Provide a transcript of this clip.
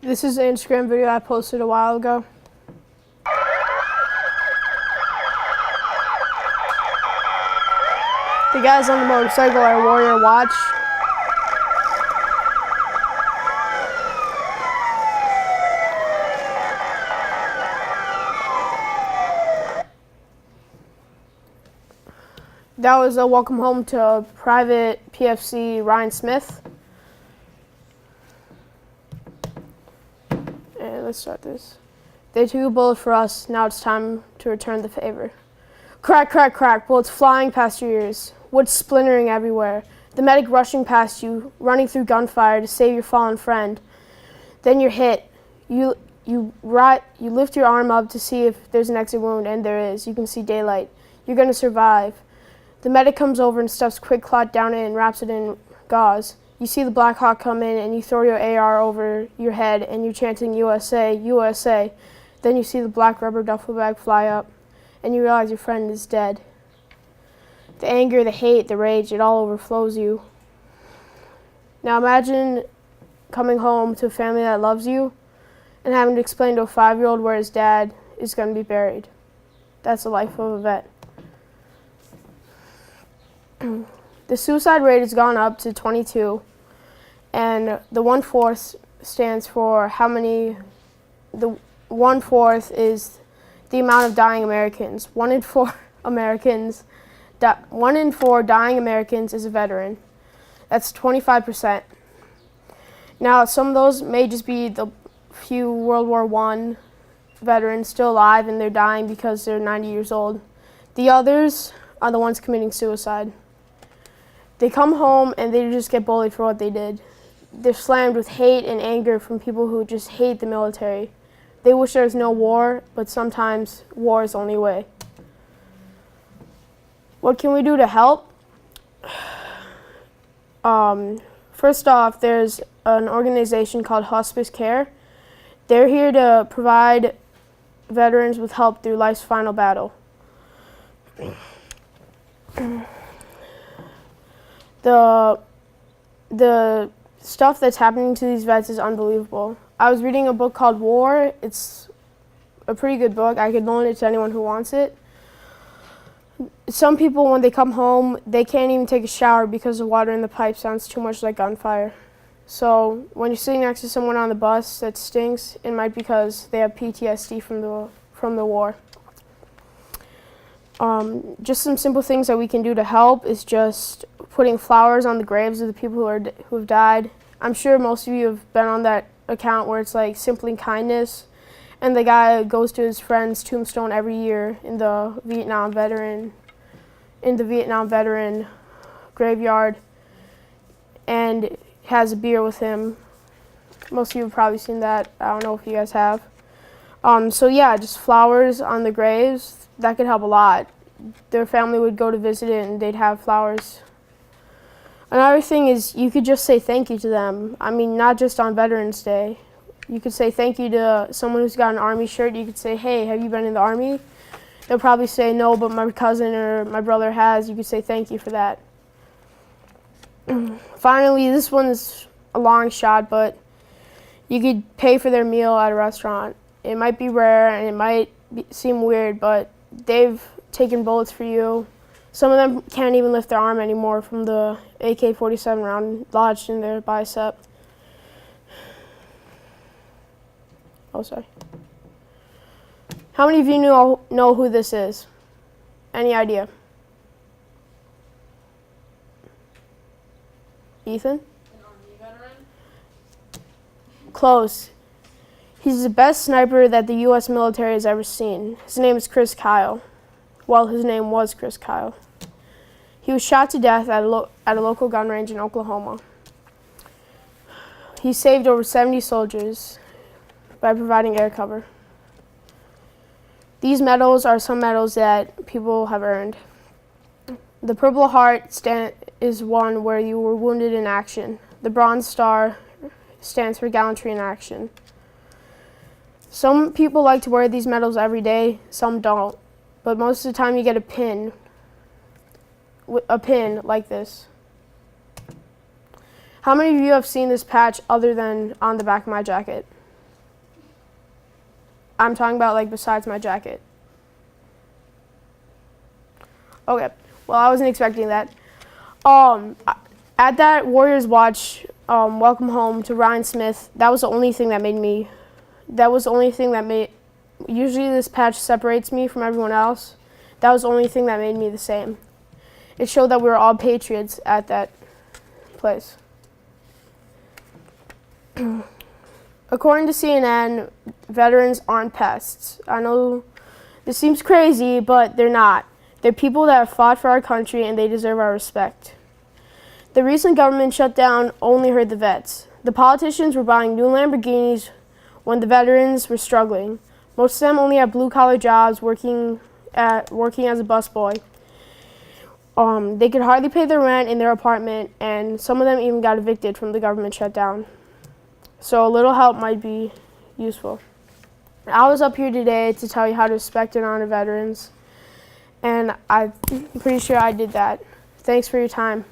This is an Instagram video I posted a while ago. The guys on the motorcycle are Warrior Watch. That was a welcome home to Private PFC Ryan Smith. And let's start this. They took a bullet for us, now it's time to return the favor. Crack, crack, crack, bullets flying past your ears. Wood splintering everywhere. The medic rushing past you, running through gunfire to save your fallen friend. Then you're hit. You lift your arm up to see if there's an exit wound, and there is. You can see daylight. You're going to survive. The medic comes over and stuffs Quick Clot down it and wraps it in gauze. You see the Black Hawk come in and you throw your AR over your head and you're chanting USA, USA. Then you see the black rubber duffel bag fly up and you realize your friend is dead. The anger, the hate, the rage, it all overflows you. Now imagine coming home to a family that loves you and having to explain to a 5-year-old where his dad is going to be buried. That's the life of a vet. The suicide rate has gone up to 22, and the 1/4 stands for how many. The 1/4 is the amount of dying Americans. 1 in 4 Americans, 1 in 4 dying Americans is a veteran. That's 25%. Now, some of those may just be the few World War I veterans still alive and they're dying because they're 90 years old. The others are the ones committing suicide. They come home and they just get bullied for what they did. They're slammed with hate and anger from people who just hate the military. They wish there was no war, but sometimes war is the only way. What can we do to help? First off, there's an organization called Hospice Care. They're here to provide veterans with help through life's final battle. The stuff that's happening to these vets is unbelievable. I was reading a book called War. It's a pretty good book. I could loan it to anyone who wants it. Some people, when they come home, they can't even take a shower because the water in the pipe sounds too much like gunfire. So when you're sitting next to someone on the bus that stinks, it might be because they have PTSD from the war. Just some simple things that we can do to help is just putting flowers on the graves of the people who have died. I'm sure most of you have been on that account where it's like Simply Kindness, and the guy goes to his friend's tombstone every year in the Vietnam veteran graveyard, and has a beer with him. Most of you have probably seen that. I don't know if you guys have. So yeah, just flowers on the graves, that could help a lot. Their family would go to visit it and they'd have flowers. Another thing is you could just say thank you to them. I mean, not just on Veterans Day. You could say thank you to someone who's got an Army shirt. You could say, hey, have you been in the Army? They'll probably say no, but my cousin or my brother has. You could say thank you for that. Finally, this one's a long shot, but you could pay for their meal at a restaurant. It might be rare and it might seem weird, but they've taken bullets for you. Some of them can't even lift their arm anymore from the AK-47 round lodged in their bicep. Oh, sorry. How many of you know who this is? Any idea? Ethan? An Army veteran? Close. He's the best sniper that the U.S. military has ever seen. His name is Chris Kyle. Well, his name was Chris Kyle. He was shot to death at a local gun range in Oklahoma. He saved over 70 soldiers by providing air cover. These medals are some medals that people have earned. The Purple Heart is one where you were wounded in action. The Bronze Star stands for gallantry in action. Some people like to wear these medals every day, some don't. But most of the time you get a pin like this. How many of you have seen this patch other than on the back of my jacket? I'm talking about like besides my jacket. Okay, well, I wasn't expecting that. At that Warriors watch, welcome home to Ryan Smith, that was the only thing that made, usually this patch separates me from everyone else. That was the only thing that made me the same. It showed that we were all patriots at that place. According to CNN, veterans aren't pests. I know this seems crazy, but they're not. They're people that have fought for our country and they deserve our respect. The recent government shutdown only hurt the vets. The politicians were buying new Lamborghinis when the veterans were struggling. Most of them only had blue-collar jobs, working as a busboy. They could hardly pay their rent in their apartment, and some of them even got evicted from the government shutdown. So a little help might be useful. I was up here today to tell you how to respect and honor veterans, and I'm pretty sure I did that. Thanks for your time.